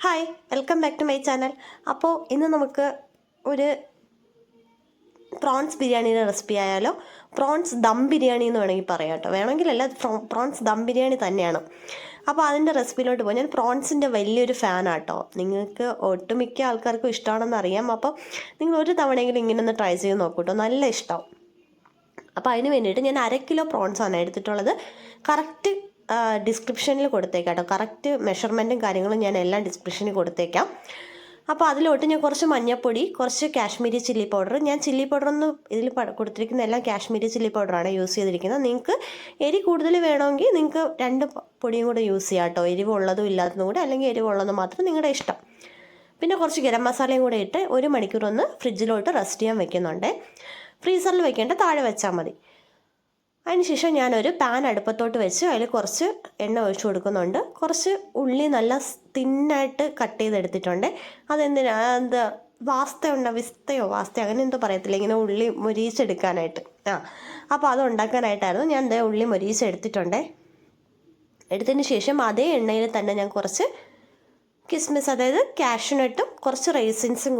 Hi, welcome back to my channel. അപ്പോൾ ഇന്ന് നമുക്ക് ഒരു പ്രോൺസ് ബിരിയാണിയുടെ റെസിപ്പി ആയാലോ. പ്രോൺസ് ദം ബിരിയാണി എന്ന് വേണമെങ്കിൽ പറയാം കേട്ടോ. വേണമെങ്കിലല്ല, പ്രോൺസ് ദം ബിരിയാണി തന്നെയാണ്. അപ്പോൾ അതിൻ്റെ റെസിപ്പിയിലോട്ട് പോകാം. ഞാൻ പ്രോൺസിൻ്റെ വലിയൊരു ഫാനാട്ടോ. നിങ്ങൾക്ക് ഒട്ടുമിക്ക ആൾക്കാർക്കും ഇഷ്ടമാണെന്ന് അറിയാം. അപ്പോൾ നിങ്ങൾ ഒരു തവണയെങ്കിലും ഇങ്ങനെ ഒന്ന് ട്രൈ ചെയ്ത് നോക്കൂ കേട്ടോ, നല്ല ഇഷ്ടമാവും. അപ്പോൾ അതിന് വേണ്ടിയിട്ട് ഞാൻ 1/2 കിലോ പ്രോൺസാണ് എടുത്തിട്ടുള്ളത്. കറക്റ്റ് ഡിസ്ക്രിപ്ഷനിൽ കൊടുത്തേക്കാം കേട്ടോ. കറക്റ്റ് മെഷർമെൻറ്റും കാര്യങ്ങളും ഞാൻ എല്ലാം ഡിസ്ക്രിപ്ഷനിൽ കൊടുത്തേക്കാം. അപ്പോൾ അതിലോട്ട് ഞാൻ കുറച്ച് മഞ്ഞൾപ്പൊടി, കുറച്ച് കാശ്മീരി ചില്ലി പൗഡർ. ഞാൻ ചില്ലി പൗഡറൊന്നും ഇതിൽ കൊടുത്തിരിക്കുന്ന എല്ലാം കാശ്മീരി ചില്ലി പൗഡറാണ് യൂസ് ചെയ്തിരിക്കുന്നത്. നിങ്ങൾക്ക് എരി കൂടുതൽ വേണമെങ്കിൽ നിങ്ങൾക്ക് 2 പൊടിയും കൂടെ യൂസ് ചെയ്യാം കേട്ടോ. എരിവുള്ളതും ഇല്ലാത്തതും കൂടെ, അല്ലെങ്കിൽ എരിവുള്ളതും മാത്രം നിങ്ങളുടെ ഇഷ്ടം. പിന്നെ കുറച്ച് ഗരം മസാലയും കൂടെ ഇട്ട് 1 മണിക്കൂർ ഒന്ന് ഫ്രിഡ്ജിലോട്ട് റെസ്റ്റ് ചെയ്യാൻ വെക്കുന്നുണ്ട്. ഫ്രീസറിൽ വെക്കേണ്ട, താഴെ വെച്ചാൽ മതി. അതിനുശേഷം ഞാനൊരു പാൻ അടുപ്പത്തോട്ട് വെച്ച് അതിൽ കുറച്ച് എണ്ണ ഒഴിച്ചു കൊടുക്കുന്നുണ്ട്. കുറച്ച് ഉള്ളി നല്ല തിന്നായിട്ട് കട്ട് ചെയ്തെടുത്തിട്ടുണ്ട്. എന്താ വിസ്തയോ അങ്ങനെ എന്തോ പറയത്തില്ല, ഇങ്ങനെ ഉള്ളി മൊരിയിച്ചെടുക്കാനായിട്ട്. അപ്പോൾ അത് ഉണ്ടാക്കാനായിട്ടായിരുന്നു ഞാൻ ഉള്ളി മൊരിയിച്ചെടുത്തിട്ടുണ്ട്. എടുത്തതിന് ശേഷം അതേ എണ്ണയിൽ തന്നെ ഞാൻ കുറച്ച് കിസ്മിസ്, അതായത് കാഷ്യൂനട്ടും കുറച്ച് റേസിൻസും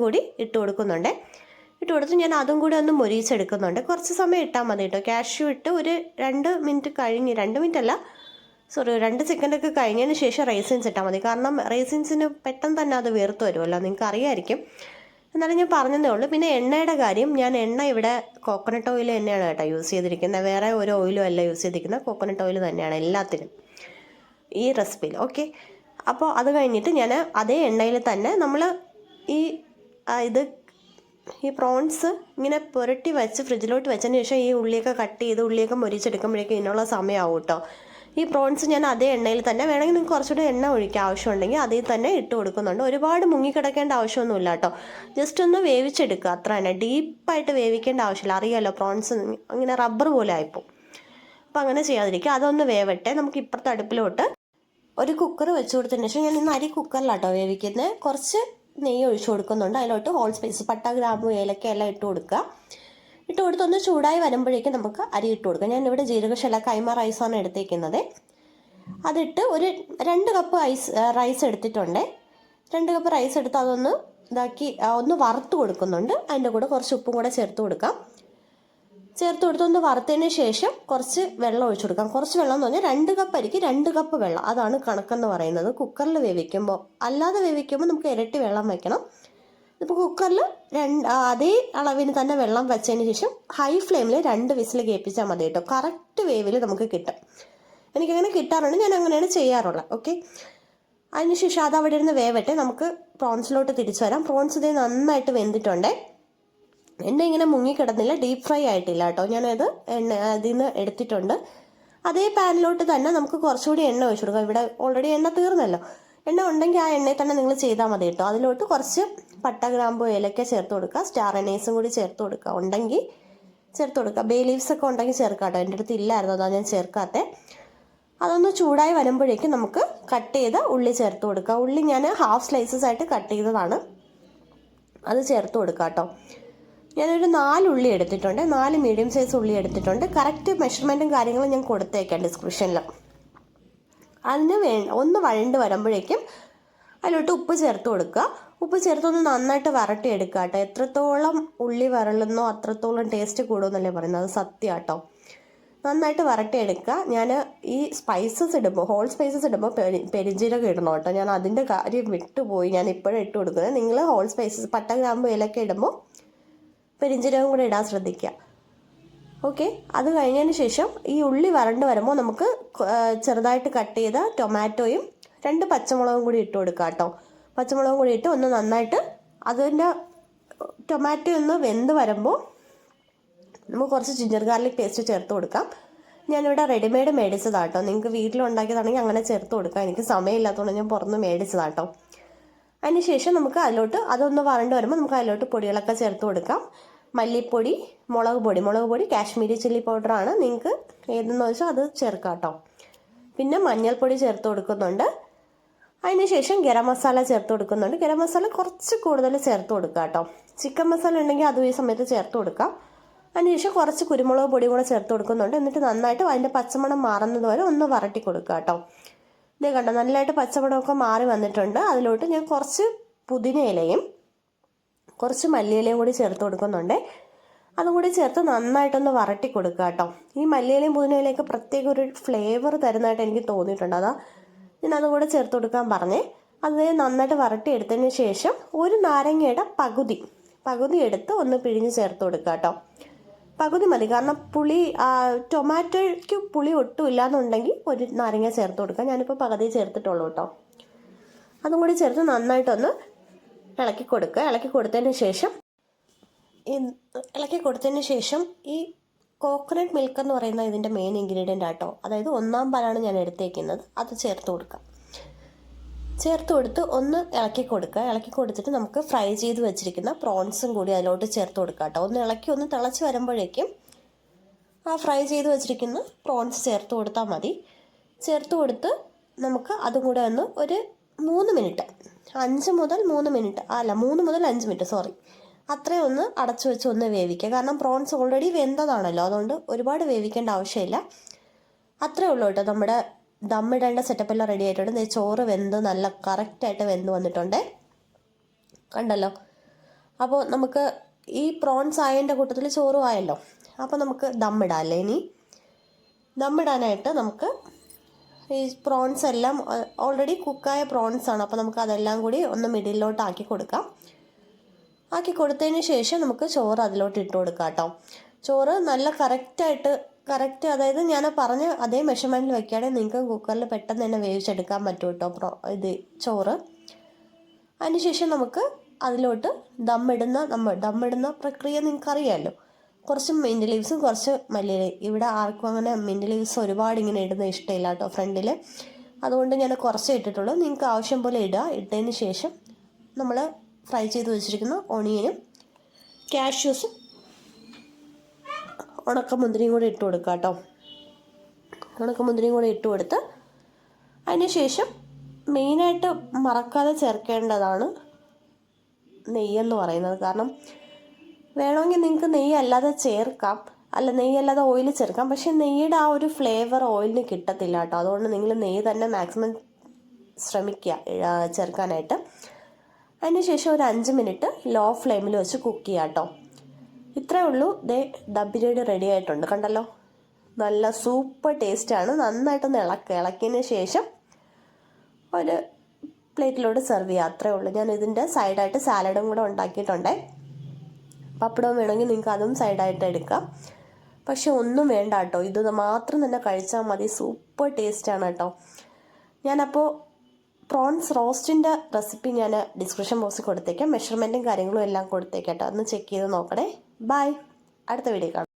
കൂടി ഇട്ട് കൊടുക്കുന്നുണ്ട്. ഇട്ട് കൊടുത്ത് ഞാൻ അതും കൂടി ഒന്ന് മൊരിയിച്ചെടുക്കുന്നുണ്ട്. കുറച്ച് സമയം ഇട്ടാൽ മതി കേട്ടോ. കാഷ്യൂ ഇട്ട് ഒരു 2 മിനിറ്റ് കഴിഞ്ഞ്, 2 മിനിറ്റ് അല്ല, 2 സെക്കൻഡൊക്കെ കഴിഞ്ഞതിന് ശേഷം റേസിൻസ് ഇട്ടാൽ മതി. കാരണം റേസിൻസിന് പെട്ടെന്ന് തന്നെ അത് വീർത്ത് വരുമല്ലോ, നിങ്ങൾക്ക് അറിയാമായിരിക്കും. എന്നാലും ഞാൻ പറഞ്ഞതേ ഉള്ളൂ. പിന്നെ എണ്ണയുടെ കാര്യം, ഞാൻ എണ്ണ ഇവിടെ കോക്കനട്ട് ഓയിൽ തന്നെയാണ് കേട്ടോ യൂസ് ചെയ്തിരിക്കുന്നത്. വേറെ ഒരു ഓയിലും അല്ല യൂസ് ചെയ്തിരിക്കുന്നത്, കോക്കനട്ട് ഓയിൽ തന്നെയാണ് എല്ലാത്തിനും ഈ റെസിപ്പിയിൽ. ഓക്കെ, അപ്പോൾ അത് കഴിഞ്ഞിട്ട് ഞാൻ അതേ എണ്ണയിൽ തന്നെ നമ്മൾ ഈ പ്രോൺസ് ഇങ്ങനെ പുരട്ടി വെച്ച് ഫ്രിഡ്ജിലോട്ട് വെച്ചതിന് ശേഷം ഈ ഉള്ളിയൊക്കെ കട്ട് ചെയ്ത് ഉള്ളിയൊക്കെ മൊരിച്ചെടുക്കുമ്പോഴേക്കും ഇതിനുള്ള സമയമാവും കേട്ടോ. ഈ പ്രോൺസ് ഞാൻ അതേ എണ്ണയിൽ തന്നെ, വേണമെങ്കിൽ നിങ്ങൾക്ക് കുറച്ചുകൂടി എണ്ണ ഒഴിക്കാൻ ആവശ്യമുണ്ടെങ്കിൽ അതിൽ തന്നെ ഇട്ട് കൊടുക്കുന്നുണ്ട്. ഒരുപാട് മുങ്ങിക്കിടക്കേണ്ട ആവശ്യമൊന്നുമില്ല കേട്ടോ. ജസ്റ്റ് ഒന്ന് വേവിച്ചെടുക്കുക, അത്ര തന്നെ. ഡീപ്പായിട്ട് വേവിക്കേണ്ട ആവശ്യമില്ല. അറിയാമല്ലോ, പ്രോൺസ് അങ്ങനെ റബ്ബർ പോലെ ആയിപ്പോവും. അപ്പോൾ അങ്ങനെ ചെയ്യാതിരിക്കുക. അതൊന്ന് വേവട്ടെ. നമുക്ക് ഇപ്പുറത്തെ അടുപ്പിലോട്ട് ഒരു കുക്കർ വെച്ച് കൊടുത്തതിന് ശേഷം, ഞാൻ ഇന്ന് അരി കുക്കറിലാട്ടോ വേവിക്കുന്നത്. കുറച്ച് നെയ്യ് ഒഴിച്ചു കൊടുക്കുന്നുണ്ട്. അതിലോട്ട് ഹോൾ സ്പൈസ്, പട്ട, ഗ്രാമ്പു, ഏലക്ക എല്ലാം ഇട്ട് കൊടുക്കുക. ഇട്ട് കൊടുത്തൊന്ന് ചൂടായി വരുമ്പോഴേക്കും നമുക്ക് അരി ഇട്ട് കൊടുക്കാം. ഞാനിവിടെ ജീരകശാല കൈമ റൈസാണ് എടുത്തേക്കുന്നത്. അതിട്ട് ഒരു 2 കപ്പ് റൈസ് എടുത്തിട്ടുണ്ട്. 2 കപ്പ് റൈസ് എടുത്ത് അതൊന്ന് ഒന്ന് വറുത്ത് കൊടുക്കുന്നുണ്ട്. അതിൻ്റെ കൂടെ കുറച്ച് ഉപ്പും കൂടെ ചേർത്ത് കൊടുക്കാം. ചേർത്ത് കൊടുത്തൊന്ന് വറുത്തതിന് ശേഷം കുറച്ച് വെള്ളം ഒഴിച്ചു കൊടുക്കാം. കുറച്ച് വെള്ളം എന്ന് പറഞ്ഞാൽ 2 കപ്പ് അരിക്ക് 2 കപ്പ് വെള്ളം, അതാണ് കണക്കെന്ന് പറയുന്നത്. കുക്കറിൽ വേവിക്കുമ്പോൾ, അല്ലാതെ വേവിക്കുമ്പോൾ നമുക്ക് ഇരട്ടി വെള്ളം വെക്കണം. ഇപ്പോൾ കുക്കറിൽ അതേ അളവിന് തന്നെ വെള്ളം വെച്ചതിന് ശേഷം ഹൈ ഫ്ലെയിമിൽ 2 വിസിൽ കേൾപ്പിച്ചാൽ മതി കേട്ടോ. കറക്റ്റ് വേവിൽ നമുക്ക് കിട്ടും. എനിക്കങ്ങനെ കിട്ടാറുണ്ട്, ഞാൻ അങ്ങനെയാണ് ചെയ്യാറുള്ളത്. ഓക്കെ, അതിനുശേഷം അത് അവിടെ ഇരുന്ന് വേവട്ടെ. നമുക്ക് പ്രോൺസിലോട്ട് തിരിച്ചു വരാം. പ്രോൺസ് ഇതേ നന്നായിട്ട് വെന്തിട്ടുണ്ട്. എണ്ണ ഇങ്ങനെ മുങ്ങിക്കിടന്നില്ല, ഡീപ്പ് ഫ്രൈ ആയിട്ടില്ല കേട്ടോ. ഞാനത് അതിൽ നിന്ന് എടുത്തിട്ടുണ്ട്. അതേ പാനിലോട്ട് തന്നെ നമുക്ക് കുറച്ചുകൂടി എണ്ണ ഒഴിച്ചു കൊടുക്കാം. ഇവിടെ ഓൾറെഡി എണ്ണ തീർന്നല്ലോ. എണ്ണ ഉണ്ടെങ്കിൽ ആ എണ്ണയിൽ തന്നെ നിങ്ങൾ ചെയ്താൽ മതി കേട്ടോ. അതിലോട്ട് കുറച്ച് പട്ട, ഗ്രാമ്പു, ഏലക്ക ചേർത്ത് കൊടുക്കുക. സ്റ്റാർ അനീസും കൂടി ചേർത്ത് കൊടുക്കുക. ഉണ്ടെങ്കിൽ ചേർത്ത് കൊടുക്കുക. ബേ ലീവ്സ് ഒക്കെ ഉണ്ടെങ്കിൽ ചേർക്കാം കേട്ടോ. എൻ്റെ അടുത്ത് ഇല്ലായിരുന്നു, അതാണ് ഞാൻ ചേർക്കാത്തത്. അതൊന്ന് ചൂടായി വരുമ്പോഴേക്കും നമുക്ക് കട്ട് ചെയ്ത ഉള്ളി ചേർത്ത് കൊടുക്കുക. ഉള്ളി ഞാൻ ഹാഫ് സ്ലൈസസ് ആയിട്ട് കട്ട് ചെയ്തതാണ്, അത് ചേർത്ത് കൊടുക്കുക കേട്ടോ. ഞാനൊരു 4 ഉള്ളി എടുത്തിട്ടുണ്ട്. 4 മീഡിയം സൈസ് ഉള്ളി എടുത്തിട്ടുണ്ട്. കറക്റ്റ് മെഷർമെൻറ്റും കാര്യങ്ങളും ഞാൻ കൊടുത്തേക്കാം ഡിസ്ക്രിപ്ഷനിൽ. അതിന് ഒന്ന് വഴണ്ട് വരുമ്പോഴേക്കും അതിലോട്ട് ഉപ്പ് ചേർത്ത് കൊടുക്കുക. ഉപ്പ് ചേർത്തൊന്ന് നന്നായിട്ട് വരട്ടിയെടുക്കുക കേട്ടോ. എത്രത്തോളം ഉള്ളി വരളുന്നോ അത്രത്തോളം ടേസ്റ്റ് കൂടുമെന്നല്ലേ പറയുന്നത്, അത് സത്യം കേട്ടോ. നന്നായിട്ട് വരട്ടിയെടുക്കുക. ഞാൻ ഈ സ്പൈസസ് ഇടുമ്പോൾ, ഹോൾ സ്പൈസസ് ഇടുമ്പോൾ പെരിഞ്ജീരകം ഇടണം കേട്ടോ. ഞാൻ അതിൻ്റെ കാര്യം വിട്ടുപോയി, ഞാൻ ഇപ്പോഴും ഇട്ട് കൊടുക്കുന്നത്. നിങ്ങൾ ഹോൾ സ്പൈസസ്, പട്ട, ഗ്രാമ്പു, ഏലക്ക ഇടുമ്പോൾ പെരിഞ്ജീരകം കൂടെ ഇടാൻ ശ്രദ്ധിക്കുക. ഓക്കെ, അത് കഴിഞ്ഞതിന് ശേഷം ഈ ഉള്ളി വരണ്ട് വരുമ്പോൾ നമുക്ക് ചെറുതായിട്ട് കട്ട് ചെയ്ത ടൊമാറ്റോയും 2 പച്ചമുളകും കൂടി ഇട്ട് കൊടുക്കുക കേട്ടോ. പച്ചമുളകും കൂടി ഇട്ട് ഒന്ന് നന്നായിട്ട് അതിൻ്റെ ടൊമാറ്റോ ഒന്ന് വെന്ത് വരുമ്പോൾ നമുക്ക് കുറച്ച് ജിഞ്ചർ ഗാർലിക് പേസ്റ്റ് ചേർത്ത് കൊടുക്കാം. ഞാനിവിടെ റെഡിമെയ്ഡ് മേടിച്ചതാട്ടോ. നിങ്ങൾക്ക് വീട്ടിലുണ്ടാക്കിയതാണെങ്കിൽ അങ്ങനെ ചേർത്ത് കൊടുക്കാം. എനിക്ക് സമയമില്ലാത്തതുകൊണ്ട് ഞാൻ പുറത്ത് മേടിച്ചതാട്ടോ. അതിനുശേഷം നമുക്ക് അതിലോട്ട് അതൊന്ന് വരണ്ട് വരുമ്പോൾ നമുക്ക് അതിലോട്ട് പൊടികളൊക്കെ ചേർത്ത് കൊടുക്കാം. മല്ലിപ്പൊടി, മുളക് പൊടി കാശ്മീരി ചില്ലി പൗഡറാണ്. നിങ്ങൾക്ക് ഏതെന്ന് വെച്ചാൽ അത് ചേർക്കാം കേട്ടോ. പിന്നെ മഞ്ഞൾപ്പൊടി ചേർത്ത് കൊടുക്കുന്നുണ്ട്. അതിനുശേഷം ഗരം മസാല ചേർത്ത് കൊടുക്കുന്നുണ്ട്. ഗരം മസാല കുറച്ച് കൂടുതൽ ചേർത്ത് കൊടുക്കുക കേട്ടോ. ചിക്കൻ മസാല ഉണ്ടെങ്കിൽ അതും ഈ സമയത്ത് ചേർത്ത് കൊടുക്കാം. അതിനുശേഷം കുറച്ച് കുരുമുളക് പൊടിയും കൂടെ ചേർത്ത് കൊടുക്കുന്നുണ്ട്. എന്നിട്ട് നന്നായിട്ട് അതിൻ്റെ പച്ചമണം മാറുന്നത് വരെ ഒന്ന് വരട്ടി കൊടുക്കുക കേട്ടോ. ഇതേ കണ്ടോ, നല്ലതായിട്ട് പച്ചമണമൊക്കെ മാറി വന്നിട്ടുണ്ട്. അതിലോട്ട് ഞാൻ കുറച്ച് പുതിന ഇലയും കുറച്ച് മല്ലിയിലയും കൂടി ചേർത്ത് കൊടുക്കുന്നുണ്ട്. അതും കൂടി ചേർത്ത് നന്നായിട്ടൊന്ന് വരട്ടി കൊടുക്കുക കേട്ടോ. ഈ മല്ലിയിലയും പുതിനയിലയൊക്കെ പ്രത്യേക ഒരു ഫ്ലേവർ തരുന്നതായിട്ട് എനിക്ക് തോന്നിയിട്ടുണ്ട്. അതാ ഞാൻ അതും കൂടെ ചേർത്ത് കൊടുക്കാൻ പറഞ്ഞേ. അത് നന്നായിട്ട് വരട്ടി എടുത്തതിന് ശേഷം ഒരു നാരങ്ങയുടെ പകുതി എടുത്ത് ഒന്ന് പിഴിഞ്ഞ് ചേർത്ത് കൊടുക്കുക കേട്ടോ. പകുതി മതി, കാരണം പുളി ടൊമാറ്റോയ്ക്ക് പുളി ഒട്ടും ഇല്ലാന്നുണ്ടെങ്കിൽ ഒരു നാരങ്ങ ചേർത്ത് കൊടുക്കാം. ഞാനിപ്പോൾ പകുതി ചേർത്തിട്ടുള്ളൂ കേട്ടോ. അതും കൂടി ചേർത്ത് നന്നായിട്ടൊന്ന് ഇളക്കി കൊടുക്കുക. ഇളക്കി കൊടുത്തതിന് ശേഷം ഈ കോക്കനട്ട് മിൽക്ക് എന്ന് പറയുന്ന ഇതിൻ്റെ മെയിൻ ഇൻഗ്രീഡിയൻ്റ് ആട്ടോ. അതായത് 1 പാലാണ് ഞാൻ എടുത്തേക്കുന്നത്. അത് ചേർത്ത് കൊടുക്കുക. ചേർത്ത് കൊടുത്ത് ഒന്ന് ഇളക്കി കൊടുത്തിട്ട് നമുക്ക് ഫ്രൈ ചെയ്ത് വെച്ചിരിക്കുന്ന പ്രോൺസും കൂടി അതിലോട്ട് ചേർത്ത് കൊടുക്കുക കേട്ടോ. ഒന്ന് തിളച്ച് വരുമ്പോഴേക്കും ആ ഫ്രൈ ചെയ്ത് വെച്ചിരിക്കുന്ന പ്രോൺസ് ചേർത്ത് കൊടുത്താൽ മതി. ചേർത്ത് കൊടുത്ത് നമുക്ക് അതും കൂടെ ഒന്ന് ഒരു 3 മിനിറ്റ് 3 മുതൽ 5 മിനിറ്റ് അത്രയും ഒന്ന് അടച്ചു വെച്ച് ഒന്ന് വേവിക്കുക. കാരണം പ്രോൺസ് ഓൾറെഡി വെന്തതാണല്ലോ, അതുകൊണ്ട് ഒരുപാട് വേവിക്കേണ്ട ആവശ്യമില്ല. അത്രേ ഉള്ളൂ കേട്ടോ. നമ്മുടെ ദമ്മിടേണ്ട സെറ്റപ്പെല്ലാം റെഡി ആയിട്ടുണ്ട്. ചോറ് വെന്ത് നല്ല കറക്റ്റായിട്ട് വെന്ത് വന്നിട്ടുണ്ട്, കണ്ടല്ലോ. അപ്പോൾ നമുക്ക് ഈ പ്രോൺസ് ആയതിൻ്റെ കൂട്ടത്തിൽ ചോറും ആയല്ലോ. അപ്പോൾ നമുക്ക് ദമ്മിടാം അല്ലേ. ഇനി ദമ്മിടാനായിട്ട് നമുക്ക് ഈ പ്രോൺസ് എല്ലാം ഓൾറെഡി കുക്കായ പ്രോൺസ് ആണ്. അപ്പോൾ നമുക്ക് അതെല്ലാം കൂടി ഒന്ന് മിഡിലോട്ട് ആക്കി കൊടുക്കാം. ആക്കി കൊടുത്തതിന് ശേഷം നമുക്ക് ചോറ് അതിലോട്ട് ഇട്ട് കൊടുക്കാം കേട്ടോ. ചോറ് നല്ല കറക്റ്റ് അതായത് ഞാൻ പറഞ്ഞ അതേ മെഷർമെൻറ്റിൽ വെക്കുകയാണെങ്കിൽ നിങ്ങൾക്ക് കുക്കറിൽ പെട്ടെന്ന് തന്നെ വേവിച്ചെടുക്കാൻ പറ്റും കേട്ടോ ചോറ്. അതിനുശേഷം നമുക്ക് അതിലോട്ട് ദമ്മിടുന്ന പ്രക്രിയ നിങ്ങൾക്കറിയാമല്ലോ. കുറച്ച് മിൻറ്റ് ലീവ്സും കുറച്ച് മല്ലിയിലയും. ഇവിടെ ആർക്കും അങ്ങനെ മിൻറ്റ് ലീവ്സ് ഒരുപാട് ഇങ്ങനെ ഇടുന്ന ഇഷ്ടമില്ല കേട്ടോ ഫ്രണ്ടിൽ. അതുകൊണ്ട് ഞാൻ കുറച്ച് ഇട്ടിട്ടുള്ളൂ. നിങ്ങൾക്ക് ആവശ്യം പോലെ ഇട്ടതിന് ശേഷം നമ്മൾ ഫ്രൈ ചെയ്ത് വെച്ചിരിക്കുന്ന ഓണിയനും കാഷ്യൂസും ഉണക്കമുന്തിരിയും കൂടി ഇട്ട് കൊടുക്കുക കേട്ടോ. ഉണക്കമുന്തിരിയും കൂടി ഇട്ട് കൊടുത്ത് അതിന് ശേഷം മെയിനായിട്ട് മറക്കാതെ ചേർക്കേണ്ടതാണ് നെയ്യെന്ന് പറയുന്നത്. കാരണം വേണമെങ്കിൽ നിങ്ങൾക്ക് നെയ്യ് അല്ലാതെ ചേർക്കാം, നെയ്യല്ലാതെ ഓയിൽ ചേർക്കാം. പക്ഷേ നെയ്യുടെ ആ ഒരു ഫ്ലേവർ ഓയിലിന് കിട്ടത്തില്ല കേട്ടോ. അതുകൊണ്ട് നിങ്ങൾ നെയ്യ് തന്നെ മാക്സിമം ശ്രമിക്കുക ചേർക്കാനായിട്ട്. അതിന് ശേഷം ഒരു 5 മിനിറ്റ് ലോ ഫ്ലെയിമിൽ വെച്ച് കുക്ക് ചെയ്യുക കേട്ടോ. ഇത്രയേ ഉള്ളൂ. ദം ബിരിയാണി റെഡി ആയിട്ടുണ്ട്, കണ്ടല്ലോ. നല്ല സൂപ്പർ ടേസ്റ്റാണ്. നന്നായിട്ടൊന്ന് ഇളക്കിയതിന് ശേഷം ഒരു പ്ലേറ്റിലോട്ട് സെർവ് ചെയ്യുക. അത്രയേ ഉള്ളൂ. ഞാൻ ഇതിൻ്റെ സൈഡായിട്ട് സാലഡും കൂടെ ഉണ്ടാക്കിയിട്ടുണ്ടേ. പപ്പടം വേണമെങ്കിൽ നിങ്ങൾക്ക് അതും സൈഡായിട്ട് എടുക്കാം. പക്ഷെ ഒന്നും വേണ്ട കേട്ടോ, ഇത് മാത്രം തന്നെ കഴിച്ചാൽ മതി. സൂപ്പർ ടേസ്റ്റാണ് കേട്ടോ. ഞാനപ്പോൾ പ്രോൺസ് റോസ്റ്റിൻ്റെ റെസിപ്പി ഞാൻ ഡിസ്ക്രിപ്ഷൻ ബോക്സിൽ കൊടുത്തേക്കാം. മെഷർമെൻറ്റും കാര്യങ്ങളും എല്ലാം കൊടുത്തേക്കാം കേട്ടോ. ഒന്ന് ചെക്ക് ചെയ്ത് നോക്കണേ. ബൈ, അടുത്ത വീഡിയോ കാണാം.